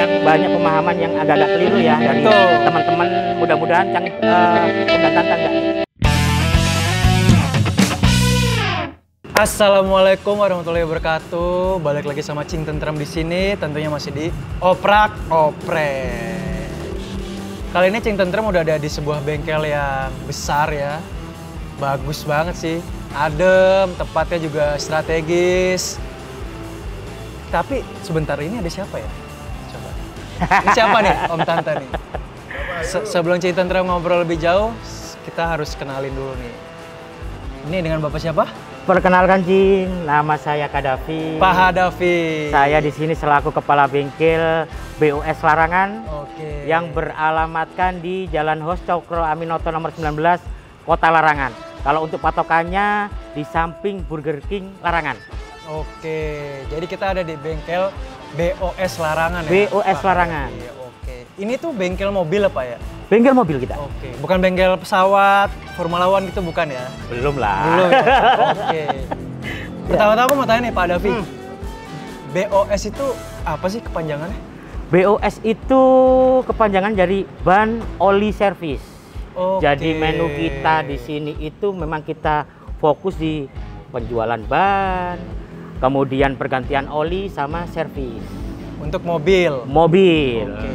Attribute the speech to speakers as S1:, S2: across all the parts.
S1: banyak pemahaman yang agak-agak keliru ya dari teman-teman. Mudah-mudahan dan Tante enggak.
S2: Assalamualaikum warahmatullahi wabarakatuh. Balik lagi sama Cing Tentrem di sini, tentunya masih di Oprak Oprek. Kali ini Cing Tentrem udah ada di sebuah bengkel yang besar ya. Bagus banget sih. Adem, tempatnya juga strategis. Tapi sebentar ini ada siapa ya? Coba. Ini siapa nih Om Tante nih? Sebelum Cing Tentrem ngobrol lebih jauh, kita harus kenalin dulu nih. Ini dengan Bapak siapa?
S1: Perkenalkan Cing, nama saya Kadafi.
S2: Pak Hadafi.
S1: Saya di sini selaku kepala bengkel BOS Larangan.
S2: Oke.
S1: Yang beralamatkan di Jalan Hos Cokro Aminoto nomor 19, Kota Larangan. Kalau untuk patokannya di samping Burger King Larangan.
S2: Oke, jadi kita ada di bengkel BOS Larangan ya?
S1: BOS Larangan.
S2: Oke, ini tuh bengkel mobil apa ya?
S1: Bengkel mobil kita.
S2: Oke, bukan bengkel pesawat, Formula One gitu bukan ya?
S1: Belum lah.
S2: Belum ya? Oke. Pertama-tama aku mau tanya nih Pak Davi. BOS itu apa sih kepanjangannya?
S1: BOS itu kepanjangan dari ban oli service.
S2: Oke.
S1: Jadi menu kita di sini itu memang kita fokus di penjualan ban, kemudian pergantian oli sama servis.
S2: Untuk mobil?
S1: Mobil.
S2: Oke.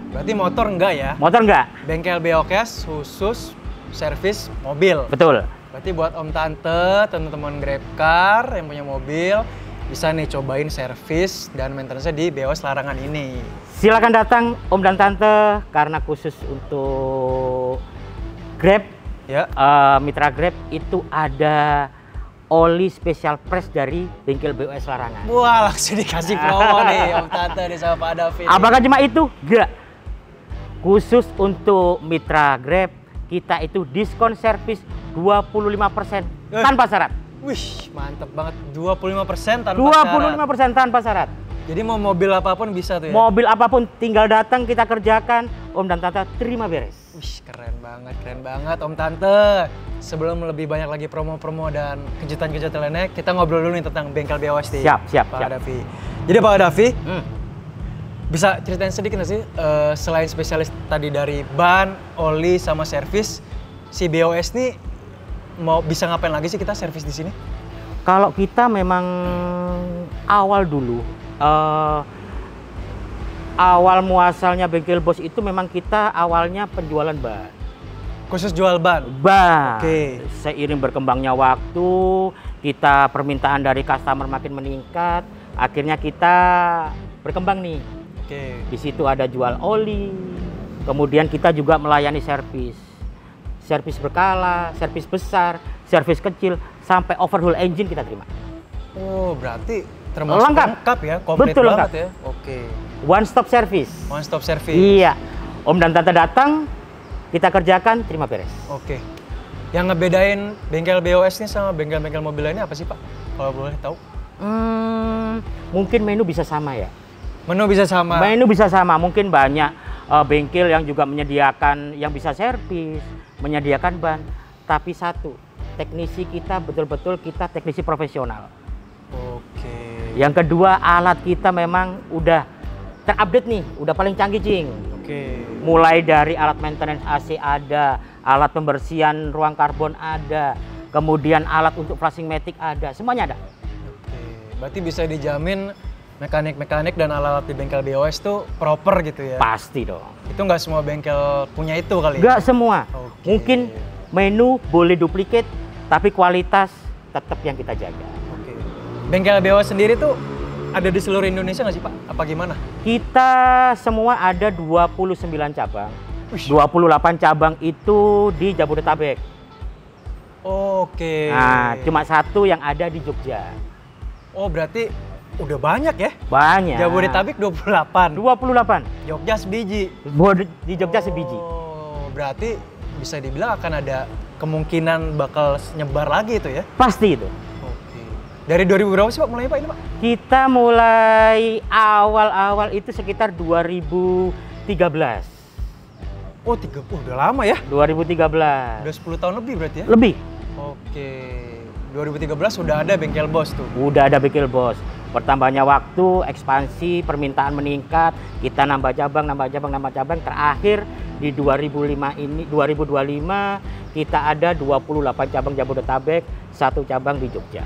S2: Berarti motor enggak ya?
S1: Motor enggak?
S2: Bengkel BOS khusus servis mobil?
S1: Betul.
S2: Berarti buat Om Tante, teman-teman GrabCar yang punya mobil, bisa nih cobain servis dan maintenance di BOS Larangan ini.
S1: Silakan datang Om dan Tante, karena khusus untuk Grab,
S2: ya.
S1: Mitra Grab itu ada oli special press dari bengkel BOS Larangan.
S2: Wah, langsung dikasih promo nih Om Tante nih sama Pak Davi.
S1: Apakah cuma itu? Enggak. Khusus untuk Mitra Grab, kita itu diskon servis 25% tanpa syarat.
S2: Wih, mantep banget. 25% tanpa
S1: 25% tanpa syarat.
S2: Jadi mau mobil apapun bisa tuh ya?
S1: Mobil apapun tinggal datang kita kerjakan, Om dan Tante terima beres.
S2: Wih, keren banget Om Tante. Sebelum lebih banyak lagi promo-promo dan kejutan-kejutan lainnya, kita ngobrol dulu nih tentang bengkel BOS nih.
S1: Siap.
S2: Pak Davi. Jadi Pak Davi, bisa ceritain sedikit nggak sih, selain spesialis tadi dari ban, oli, sama servis, si BOS nih mau bisa ngapain lagi sih kita servis di sini?
S1: Kalau kita memang awal dulu, awal muasalnya bengkel bos itu memang kita awalnya penjualan ban.
S2: Khusus jual ban?
S1: Ban.
S2: Oke.
S1: Seiring berkembangnya waktu, kita permintaan dari customer makin meningkat, akhirnya kita berkembang nih.
S2: Oke.
S1: Di situ ada jual oli, kemudian kita juga melayani servis. Servis berkala, servis besar, servis kecil, sampai overhaul engine kita terima.
S2: Oh, berarti termasuk lengkap ya, komplit
S1: betul,
S2: banget
S1: lengkap
S2: ya. Oke.
S1: One stop service.
S2: One stop service.
S1: Iya. Om dan Tante datang, kita kerjakan, terima beres.
S2: Oke. Yang ngebedain bengkel BOS ini sama bengkel-bengkel mobil lainnya apa sih Pak? Kalau boleh tahu?
S1: Mungkin menu bisa sama ya.
S2: Menu bisa sama?
S1: Menu bisa sama, mungkin banyak bengkel yang juga menyediakan yang bisa servis, menyediakan ban. Tapi satu, teknisi kita betul-betul kita teknisi profesional.
S2: Oke.
S1: Yang kedua, alat kita memang udah terupdate nih, udah paling canggih Cing.
S2: Oke.
S1: Mulai dari alat maintenance AC ada, alat pembersihan ruang karbon ada, kemudian alat untuk flashing matic ada, semuanya ada.
S2: Oke. Berarti bisa dijamin mekanik-mekanik dan alat-alat di bengkel BOS tuh proper gitu ya?
S1: Pasti dong.
S2: Itu nggak semua bengkel punya itu kali ya?
S1: Nggak semua.
S2: Oke.
S1: Mungkin menu boleh duplicate, tapi kualitas tetap yang kita jaga.
S2: Oke. Bengkel BOS sendiri tuh ada di seluruh Indonesia nggak sih Pak? Apa gimana?
S1: Kita semua ada 29 cabang.
S2: Uish.
S1: 28 cabang itu di Jabodetabek.
S2: Oke.
S1: Nah, cuma satu yang ada di Jogja.
S2: Oh, berarti udah banyak ya?
S1: Banyak.
S2: Jabodetabek 28.
S1: 28.
S2: Jogja sebiji.
S1: Di Jogja sebiji.
S2: Oh, berarti bisa dibilang akan ada kemungkinan bakal nyebar lagi itu ya?
S1: Pasti itu.
S2: Oke. Dari 2000 berapa sih Pak mulainya Pak ini Pak?
S1: Kita mulai awal-awal itu sekitar 2013.
S2: Oh, udah lama ya?
S1: 2013.
S2: Udah 10 tahun lebih berarti ya?
S1: Lebih.
S2: Oke. 2013 udah ada bengkel bos tuh?
S1: Udah ada bengkel bos. Bertambahnya waktu, ekspansi, permintaan meningkat, kita nambah cabang, terakhir di 2025 kita ada 28 cabang Jabodetabek, 1 cabang di Jogja.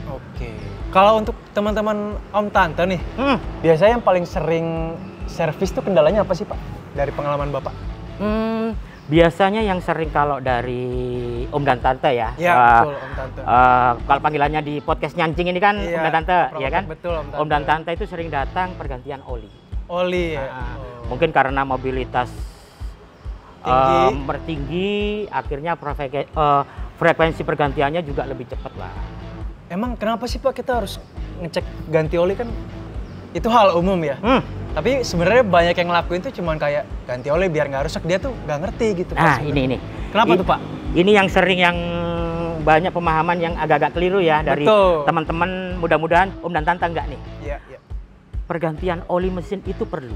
S2: Oke. Kalau untuk teman-teman Om Tante nih, biasanya yang paling sering servis tuh kendalanya apa sih Pak? Dari pengalaman Bapak?
S1: Biasanya yang sering kalau dari Om dan Tante ya.
S2: Iya, betul Om Tante.
S1: Kalau panggilannya di podcast Nyancing ini kan Om dan Tante, ya kan?
S2: Betul Om Tante.
S1: Om dan Tante itu sering datang pergantian oli.
S2: Oli ya.
S1: Mungkin karena mobilitas tinggi, akhirnya frekuensi pergantiannya juga lebih cepat lah.
S2: Emang kenapa sih Pak kita harus ngecek ganti oli, kan itu hal umum ya? Tapi sebenarnya banyak yang ngelakuin tuh cuman kayak ganti oli biar nggak rusak, dia tuh nggak ngerti gitu.
S1: Nah ini.
S2: Kenapa tuh Pak?
S1: Ini yang sering yang banyak pemahaman yang agak-agak keliru ya dari teman-teman, mudah-mudahan Om dan Tante enggak nih.
S2: Iya.
S1: Pergantian oli mesin itu perlu.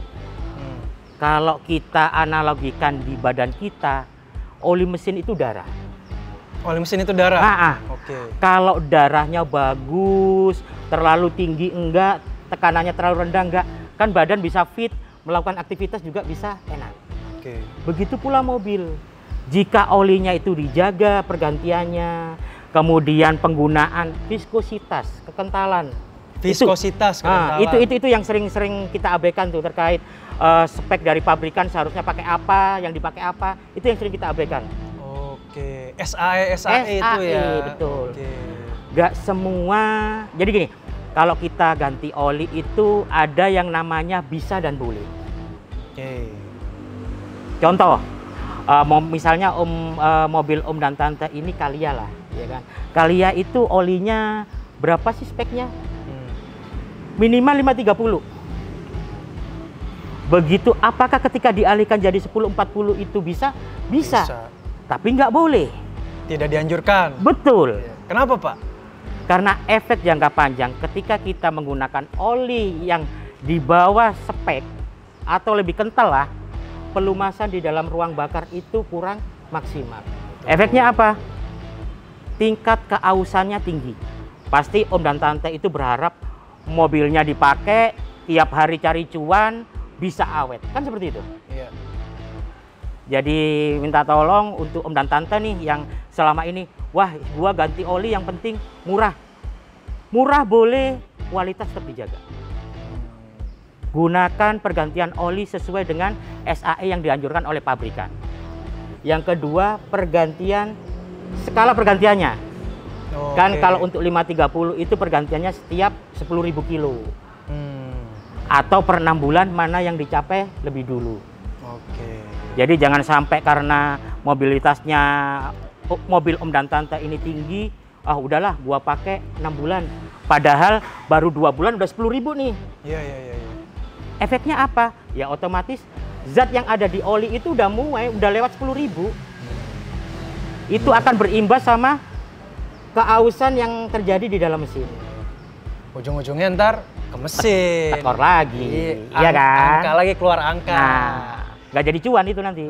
S1: Kalau kita analogikan di badan kita, oli mesin itu darah.
S2: Oli mesin itu darah? Oke.
S1: Kalau darahnya bagus, terlalu tinggi enggak, tekanannya terlalu rendah enggak, kan badan bisa fit, melakukan aktivitas juga bisa enak.
S2: Oke.
S1: Begitu pula mobil. Jika olinya itu dijaga pergantiannya, kemudian penggunaan viskositas, kekentalan.
S2: Viskositas, kekentalan.
S1: Itu yang sering-sering kita abaikan tuh terkait spek dari pabrikan seharusnya pakai apa, yang dipakai apa, itu yang sering kita abaikan.
S2: Oke, SAE itu ya.
S1: Betul.
S2: Oke.
S1: Gak semua, jadi gini, kalau kita ganti oli itu ada yang namanya bisa dan boleh.
S2: Oke.
S1: Contoh, misalnya mobil Om dan Tante ini Calia lah, ya kan? Calia itu olinya berapa sih speknya? Minimal 530. Begitu, apakah ketika dialihkan jadi 1040 itu bisa? Bisa. Tapi nggak boleh.
S2: Tidak dianjurkan.
S1: Betul.
S2: Kenapa Pak?
S1: Karena efek jangka panjang ketika kita menggunakan oli yang di bawah spek atau lebih kental lah, pelumasan di dalam ruang bakar itu kurang maksimal. Efeknya apa? Tingkat keausannya tinggi. Pasti Om dan Tante itu berharap mobilnya dipakai, tiap hari cari cuan, bisa awet. Kan seperti itu?
S2: Iya.
S1: Jadi minta tolong untuk Om dan Tante nih yang selama ini, wah gua ganti oli yang penting murah. Murah boleh, kualitas tetap dijaga. Gunakan pergantian oli sesuai dengan SAE yang dianjurkan oleh pabrikan. Yang kedua, pergantian, skala pergantiannya. Kan kalau untuk 530 itu pergantiannya setiap 10.000 kilo. Atau per 6 bulan mana yang dicapai lebih dulu. Jadi jangan sampai karena mobilitasnya mobil Om dan Tante ini tinggi, udahlah gua pakai 6 bulan. Padahal baru 2 bulan udah 10.000 nih.
S2: Iya.
S1: Efeknya apa? Ya otomatis zat yang ada di oli itu udah lewat 10.000. Itu akan berimbas sama keausan yang terjadi di dalam mesin.
S2: Ujung-ujungnya ntar ke mesin.
S1: Tekor lagi. Iya kan?
S2: Angka lagi, keluar angka.
S1: Nah, nggak jadi cuan itu nanti.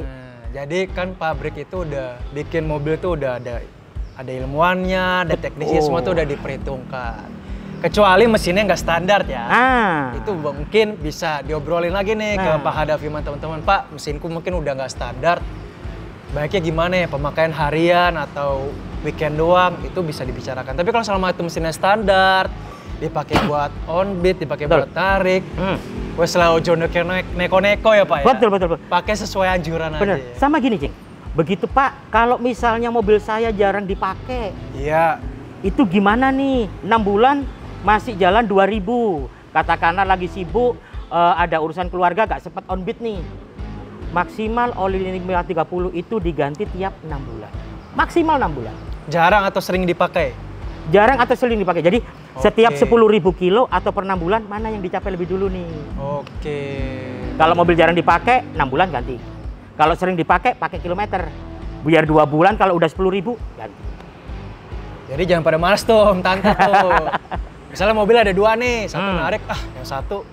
S2: Jadi kan pabrik itu udah bikin mobil tuh udah ada ilmuannya, ada teknisnya, semua tuh udah diperhitungkan. Kecuali mesinnya nggak standar ya. Itu mungkin bisa diobrolin lagi nih ke Pak Hadafiman, teman-teman. Pak, mesinku mungkin udah nggak standar. Baiknya gimana ya, pemakaian harian atau weekend doang, itu bisa dibicarakan. Tapi kalau selama itu mesinnya standar, dipakai buat on beat, dipakai buat tarik, wes lah ojo neko-neko ya Pak ya?
S1: Betul.
S2: Pakai sesuai anjuran aja. Ya?
S1: Sama gini Cing, begitu Pak, kalau misalnya mobil saya jarang dipakai,
S2: iya,
S1: itu gimana nih? 6 bulan masih jalan 2.000, katakanlah lagi sibuk, ada urusan keluarga gak sempat on beat nih. Maksimal oli 530 itu diganti tiap 6 bulan. Maksimal 6 bulan.
S2: Jarang atau sering dipakai?
S1: Jarang atau sering dipakai. Jadi setiap 10.000 kilo atau per 6 bulan mana yang dicapai lebih dulu nih. Kalau mobil jarang dipakai 6 bulan ganti. Kalau sering dipakai pakai kilometer. Biar 2 bulan kalau udah 10.000 ganti.
S2: Jadi jangan pada malas tuh Om Tante tuh. Misalnya mobil ada 2 nih, satu narik, yang satu.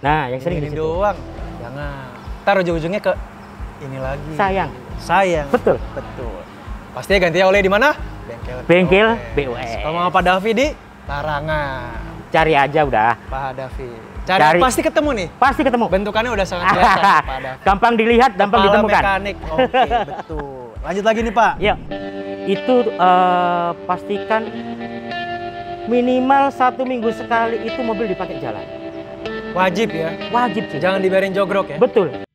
S1: Nah, yang sering
S2: ini doang. Jangan. Ntar ujung-ujungnya ke ini lagi. Sayang. Betul. Pastinya gantinya oleh di mana?
S1: Bengkel BOS.
S2: Kalau mau Pak Davi di Larangan.
S1: Cari aja udah.
S2: Pak Hadafi. Cari pasti ketemu nih.
S1: Pasti ketemu.
S2: Bentukannya udah sangat biasa, Pak Hadafi.
S1: Gampang dilihat, gampang
S2: Kepala
S1: ditemukan.
S2: mekanik. Oke, betul. Lanjut lagi nih, Pak.
S1: Ya, itu pastikan minimal 1 minggu sekali itu mobil dipakai jalan.
S2: Wajib ya.
S1: Wajib sih.
S2: Jangan dibiarin jogrok ya.
S1: Betul.